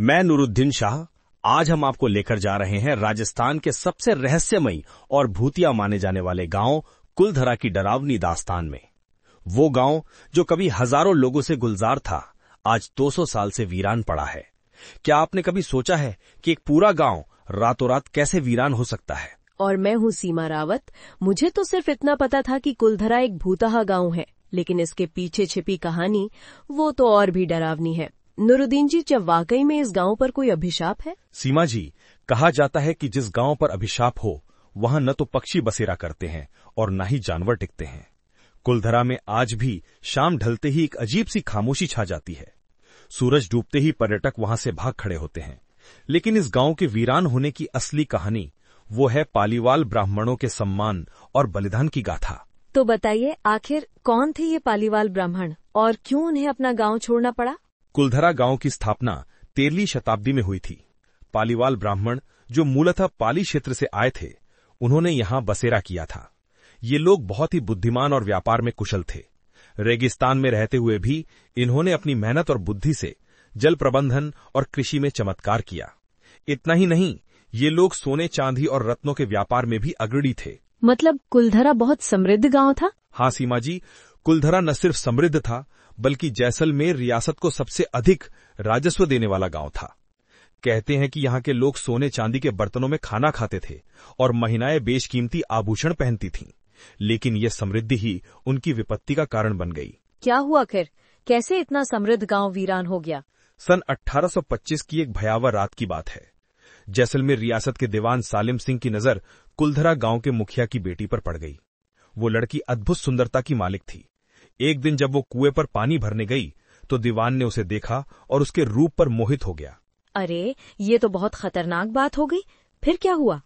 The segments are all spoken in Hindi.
मैं नूरुद्दीन शाह। आज हम आपको लेकर जा रहे हैं राजस्थान के सबसे रहस्यमयी और भूतिया माने जाने वाले गांव कुलधरा की डरावनी दास्तान में। वो गांव जो कभी हजारों लोगों से गुलजार था, आज 200 साल से वीरान पड़ा है। क्या आपने कभी सोचा है कि एक पूरा गांव रातों रात कैसे वीरान हो सकता है? और मैं हूँ सीमा रावत। मुझे तो सिर्फ इतना पता था कि कुलधरा एक भूतहा गांव है, लेकिन इसके पीछे छिपी कहानी वो तो और भी डरावनी है। नूरुद्दीन जी, क्या वाकई में इस गांव पर कोई अभिशाप है? सीमा जी, कहा जाता है कि जिस गांव पर अभिशाप हो वहां न तो पक्षी बसेरा करते हैं और न ही जानवर टिकते हैं। कुलधरा में आज भी शाम ढलते ही एक अजीब सी खामोशी छा जाती है। सूरज डूबते ही पर्यटक वहां से भाग खड़े होते हैं। लेकिन इस गांव के वीरान होने की असली कहानी वो है पालीवाल ब्राह्मणों के सम्मान और बलिदान की गाथा। तो बताइए, आखिर कौन थे ये पालीवाल ब्राह्मण और क्यों उन्हें अपना गांव छोड़ना पड़ा? कुलधरा गांव की स्थापना 13वीं शताब्दी में हुई थी। पालीवाल ब्राह्मण जो मूलतः पाली क्षेत्र से आए थे, उन्होंने यहां बसेरा किया था। ये लोग बहुत ही बुद्धिमान और व्यापार में कुशल थे। रेगिस्तान में रहते हुए भी इन्होंने अपनी मेहनत और बुद्धि से जल प्रबंधन और कृषि में चमत्कार किया। इतना ही नहीं, ये लोग सोने चांदी और रत्नों के व्यापार में भी अग्रणी थे। मतलब कुलधरा बहुत समृद्ध गांव था? हाँ सीमा जी, कुलधरा न सिर्फ समृद्ध था, बल्कि जैसलमेर रियासत को सबसे अधिक राजस्व देने वाला गांव था। कहते हैं कि यहाँ के लोग सोने चांदी के बर्तनों में खाना खाते थे और महिलाएं बेशकीमती आभूषण पहनती थीं। लेकिन यह समृद्धि ही उनकी विपत्ति का कारण बन गई। क्या हुआ फिर? कैसे इतना समृद्ध गांव वीरान हो गया? सन 1825 की एक भयावह रात की बात है। जैसलमेर रियासत के दीवान सालिम सिंह की नजर कुलधरा गांव के मुखिया की बेटी पर पड़ गई। वो लड़की अद्भुत सुंदरता की मालिक थी। एक दिन जब वो कुएं पर पानी भरने गई तो दीवान ने उसे देखा और उसके रूप पर मोहित हो गया। अरे, ये तो बहुत खतरनाक बात हो गई। फिर क्या हुआ?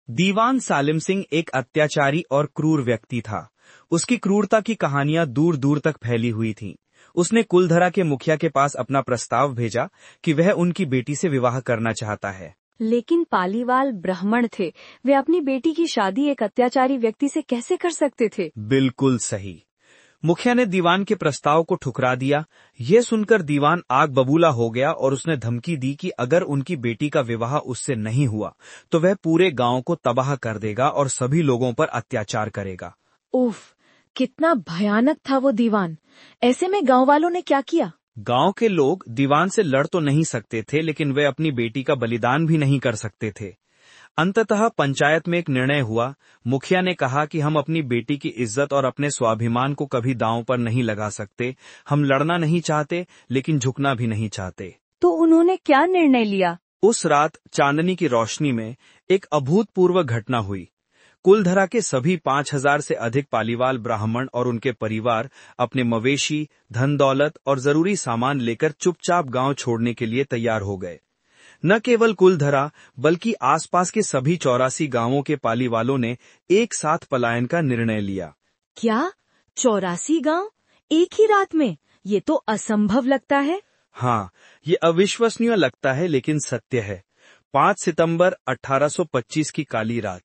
दीवान सालिम सिंह एक अत्याचारी और क्रूर व्यक्ति था। उसकी क्रूरता की कहानियां दूर दूर तक फैली हुई थीं। उसने कुलधरा के मुखिया के पास अपना प्रस्ताव भेजा कि वह उनकी बेटी से विवाह करना चाहता है। लेकिन पालीवाल ब्राह्मण थे, वे अपनी बेटी की शादी एक अत्याचारी व्यक्ति से कैसे कर सकते थे? बिल्कुल सही। मुखिया ने दीवान के प्रस्ताव को ठुकरा दिया। ये सुनकर दीवान आग बबूला हो गया और उसने धमकी दी कि अगर उनकी बेटी का विवाह उससे नहीं हुआ तो वह पूरे गांव को तबाह कर देगा और सभी लोगों पर अत्याचार करेगा। उफ, कितना भयानक था वो दीवान। ऐसे में गांव वालों ने क्या किया? गांव के लोग दीवान से लड़ तो नहीं सकते थे, लेकिन वे अपनी बेटी का बलिदान भी नहीं कर सकते थे। अंततः पंचायत में एक निर्णय हुआ। मुखिया ने कहा कि हम अपनी बेटी की इज्जत और अपने स्वाभिमान को कभी दांव पर नहीं लगा सकते। हम लड़ना नहीं चाहते, लेकिन झुकना भी नहीं चाहते। तो उन्होंने क्या निर्णय लिया? उस रात चांदनी की रोशनी में एक अभूतपूर्व घटना हुई। कुलधरा के सभी 5000 से अधिक पालीवाल ब्राह्मण और उनके परिवार अपने मवेशी, धन दौलत और जरूरी सामान लेकर चुपचाप गांव छोड़ने के लिए तैयार हो गए। न केवल कुलधरा बल्कि आसपास के सभी 84 गांवों के पालीवालों ने एक साथ पलायन का निर्णय लिया। क्या 84 गांव एक ही रात में? ये तो असंभव लगता है। हाँ, ये अविश्वसनीय लगता है, लेकिन सत्य है। 5 सितंबर 1825 की काली रात।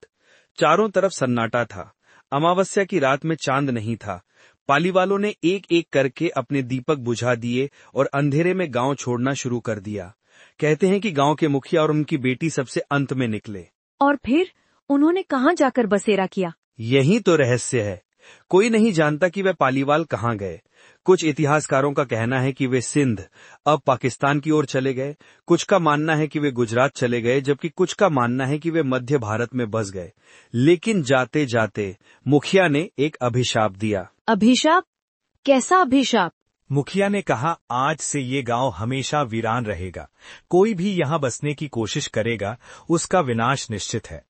चारों तरफ सन्नाटा था। अमावस्या की रात में चांद नहीं था। पालीवालों ने एक एक करके अपने दीपक बुझा दिए और अंधेरे में गांव छोड़ना शुरू कर दिया। कहते हैं कि गांव के मुखिया और उनकी बेटी सबसे अंत में निकले। और फिर उन्होंने कहाँ जाकर बसेरा किया? यही तो रहस्य है। कोई नहीं जानता कि वे पालीवाल कहाँ गए। कुछ इतिहासकारों का कहना है कि वे सिंध, अब पाकिस्तान की ओर चले गए। कुछ का मानना है कि वे गुजरात चले गए, जबकि कुछ का मानना है कि वे मध्य भारत में बस गए। लेकिन जाते जाते मुखिया ने एक अभिशाप दिया। अभिशाप? कैसा अभिशाप? मुखिया ने कहा, आज से ये गांव हमेशा वीरान रहेगा। कोई भी यहाँ बसने की कोशिश करेगा, उसका विनाश निश्चित है।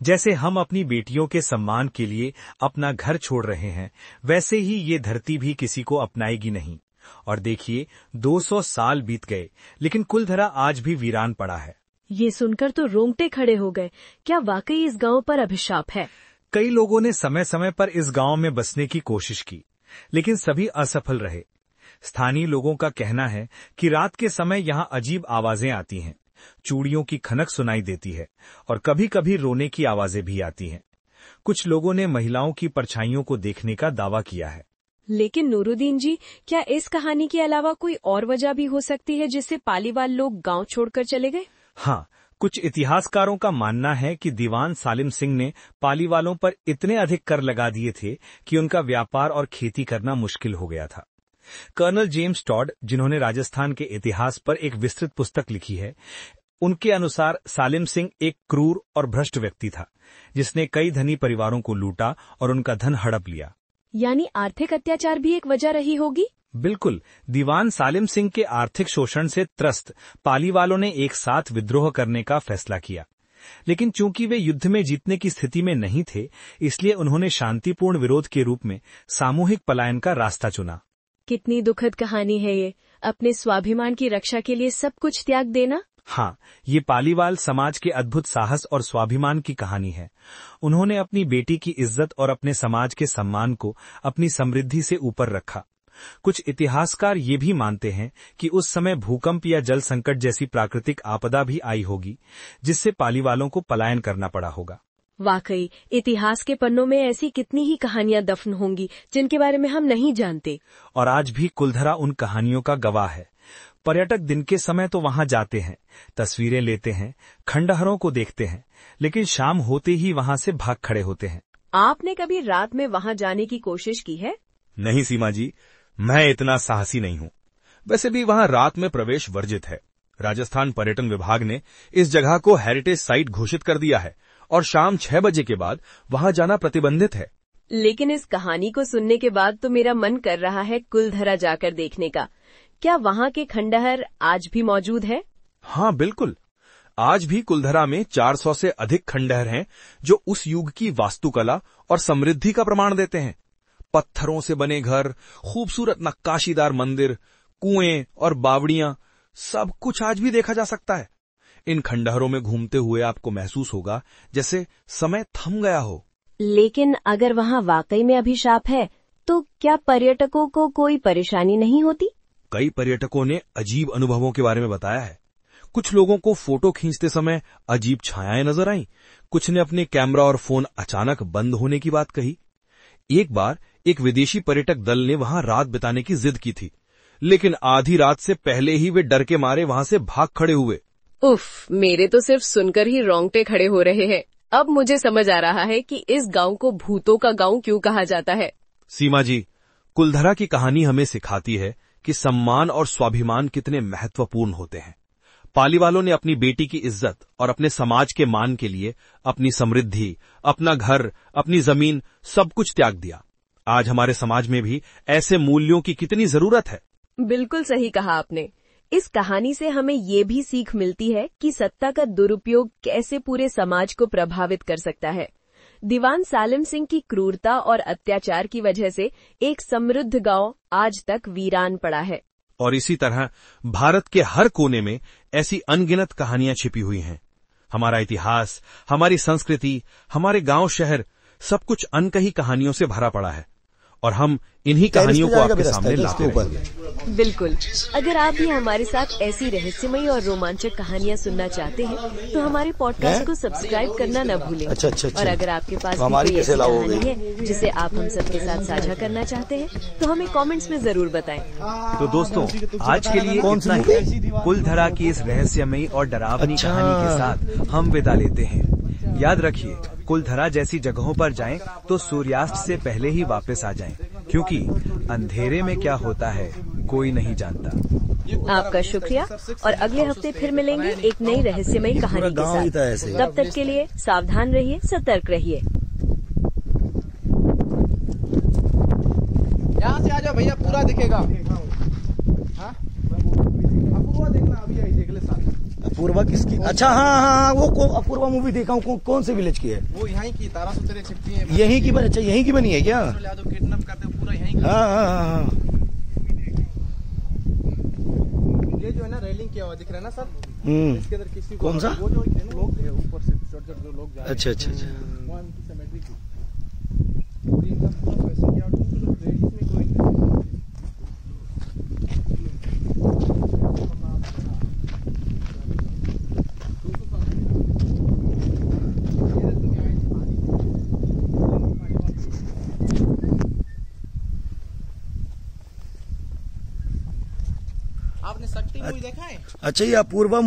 जैसे हम अपनी बेटियों के सम्मान के लिए अपना घर छोड़ रहे हैं, वैसे ही ये धरती भी किसी को अपनाएगी नहीं। और देखिए, 200 साल बीत गए, लेकिन कुलधरा आज भी वीरान पड़ा है। ये सुनकर तो रोंगटे खड़े हो गए। क्या वाकई इस गांव पर अभिशाप है? कई लोगों ने समय समय पर इस गांव में बसने की कोशिश की, लेकिन सभी असफल रहे। स्थानीय लोगों का कहना है कि रात के समय यहाँ अजीब आवाजें आती हैं, चूड़ियों की खनक सुनाई देती है और कभी कभी रोने की आवाजें भी आती हैं। कुछ लोगों ने महिलाओं की परछाइयों को देखने का दावा किया है। लेकिन नूरुद्दीन जी, क्या इस कहानी के अलावा कोई और वजह भी हो सकती है जिससे पालीवाल लोग गांव छोड़कर चले गए? हाँ, कुछ इतिहासकारों का मानना है कि दीवान सालिम सिंह ने पालीवालों पर इतने अधिक कर लगा दिए थे कि उनका व्यापार और खेती करना मुश्किल हो गया था। कर्नल जेम्स टॉड, जिन्होंने राजस्थान के इतिहास पर एक विस्तृत पुस्तक लिखी है, उनके अनुसार सालिम सिंह एक क्रूर और भ्रष्ट व्यक्ति था, जिसने कई धनी परिवारों को लूटा और उनका धन हड़प लिया। यानी आर्थिक अत्याचार भी एक वजह रही होगी? बिल्कुल। दीवान सालिम सिंह के आर्थिक शोषण से त्रस्त पालीवालों ने एक साथ विद्रोह करने का फैसला किया, लेकिन चूंकि वे युद्ध में जीतने की स्थिति में नहीं थे, इसलिए उन्होंने शांतिपूर्ण विरोध के रूप में सामूहिक पलायन का रास्ता चुना। कितनी दुखद कहानी है ये, अपने स्वाभिमान की रक्षा के लिए सब कुछ त्याग देना। हाँ, ये पालीवाल समाज के अद्भुत साहस और स्वाभिमान की कहानी है। उन्होंने अपनी बेटी की इज्जत और अपने समाज के सम्मान को अपनी समृद्धि से ऊपर रखा। कुछ इतिहासकार ये भी मानते हैं कि उस समय भूकंप या जल संकट जैसी प्राकृतिक आपदा भी आई होगी, जिससे पालीवालों को पलायन करना पड़ा होगा। वाकई इतिहास के पन्नों में ऐसी कितनी ही कहानियां दफन होंगी जिनके बारे में हम नहीं जानते। और आज भी कुलधरा उन कहानियों का गवाह है। पर्यटक दिन के समय तो वहां जाते हैं, तस्वीरें लेते हैं, खंडहरों को देखते हैं, लेकिन शाम होते ही वहां से भाग खड़े होते हैं। आपने कभी रात में वहां जाने की कोशिश की है? नहीं सीमा जी, मैं इतना साहसी नहीं हूँ। वैसे भी वहां रात में प्रवेश वर्जित है। राजस्थान पर्यटन विभाग ने इस जगह को हेरिटेज साइट घोषित कर दिया है और शाम 6 बजे के बाद वहां जाना प्रतिबंधित है। लेकिन इस कहानी को सुनने के बाद तो मेरा मन कर रहा है कुलधरा जाकर देखने का। क्या वहां के खंडहर आज भी मौजूद है? हाँ बिल्कुल, आज भी कुलधरा में 400 से अधिक खंडहर हैं जो उस युग की वास्तुकला और समृद्धि का प्रमाण देते हैं। पत्थरों से बने घर, खूबसूरत नक्काशीदार मंदिर, कुएं और बावड़ियां, सब कुछ आज भी देखा जा सकता है। इन खंडहरों में घूमते हुए आपको महसूस होगा जैसे समय थम गया हो। लेकिन अगर वहां वाकई में अभिशाप है, तो क्या पर्यटकों को कोई परेशानी नहीं होती? कई पर्यटकों ने अजीब अनुभवों के बारे में बताया है। कुछ लोगों को फोटो खींचते समय अजीब छायाएं नजर आईं। कुछ ने अपने कैमरा और फोन अचानक बंद होने की बात कही। एक बार एक विदेशी पर्यटक दल ने वहां रात बिताने की जिद की थी, लेकिन आधी रात से पहले ही वे डर के मारे वहां से भाग खड़े हुए। उफ, मेरे तो सिर्फ सुनकर ही रोंगटे खड़े हो रहे हैं। अब मुझे समझ आ रहा है कि इस गांव को भूतों का गांव क्यों कहा जाता है। सीमा जी, कुलधरा की कहानी हमें सिखाती है कि सम्मान और स्वाभिमान कितने महत्वपूर्ण होते हैं। पालीवालों ने अपनी बेटी की इज्जत और अपने समाज के मान के लिए अपनी समृद्धि, अपना घर, अपनी जमीन, सब कुछ त्याग दिया। आज हमारे समाज में भी ऐसे मूल्यों की कितनी जरूरत है। बिल्कुल सही कहा आपने। इस कहानी से हमें ये भी सीख मिलती है कि सत्ता का दुरुपयोग कैसे पूरे समाज को प्रभावित कर सकता है। दीवान सालिम सिंह की क्रूरता और अत्याचार की वजह से एक समृद्ध गांव आज तक वीरान पड़ा है। और इसी तरह भारत के हर कोने में ऐसी अनगिनत कहानियां छिपी हुई हैं। हमारा इतिहास, हमारी संस्कृति, हमारे गांव शहर, सब कुछ अनकही कहानियों से भरा पड़ा है और हम इन्हीं कहानियों को आपके सामने लाते हैं। बिल्कुल। अगर आप भी हमारे साथ ऐसी रहस्यमयी और रोमांचक कहानियां सुनना चाहते हैं तो हमारे पॉडकास्ट को सब्सक्राइब करना न भूलें। अच्छा। और अगर आपके पास भी कोई ऐसी कहानी है जिसे आप हम सबके साथ साझा करना चाहते हैं तो हमें कमेंट्स में जरूर बताएं। तो दोस्तों, आज के लिए इतना ही। कुलधरा की इस रहस्यमयी और डरावनी कहानी के साथ हम विदा लेते हैं। याद रखिए, कुलधरा जैसी जगहों पर जाएं तो सूर्यास्त से पहले ही वापस आ जाएं, क्योंकि अंधेरे में क्या होता है कोई नहीं जानता। आपका शुक्रिया और अगले हफ्ते फिर मिलेंगे एक नई रहस्यमयी कहानी के साथ। तब तक के लिए सावधान रहिए, सतर्क रहिए। यहाँ से आ जाओ भैया, पूरा दिखेगा। हाँ? अपूर्वा देखना, अभी आई देख ले साथ। अपूर्वा किसकी? अच्छा, हाँ, वो अपूर्वा मूवी देखा हूँ। कौन से विलेज की है? वो यहाँ की तारा सुतरे छिपती है। यहीं की बनी? अच्छा, यहीं की बनी है क्या? किडनैप करते पूरा यहीं। हाँ। ये जो है ना रेलिंग किया हुआ दिख रहा है ना सर, इसके अंदर किसी कौन सा? वो जो लोग ऊपर से छोटे जो लोग जा रहे हैं। अच्छा। वो उनकी सिमेट्री थी। पूरी एकदम पूरा वैसे किया, लेडीज में कोई नहीं। देखा है? अच्छा, ये अपूर्वा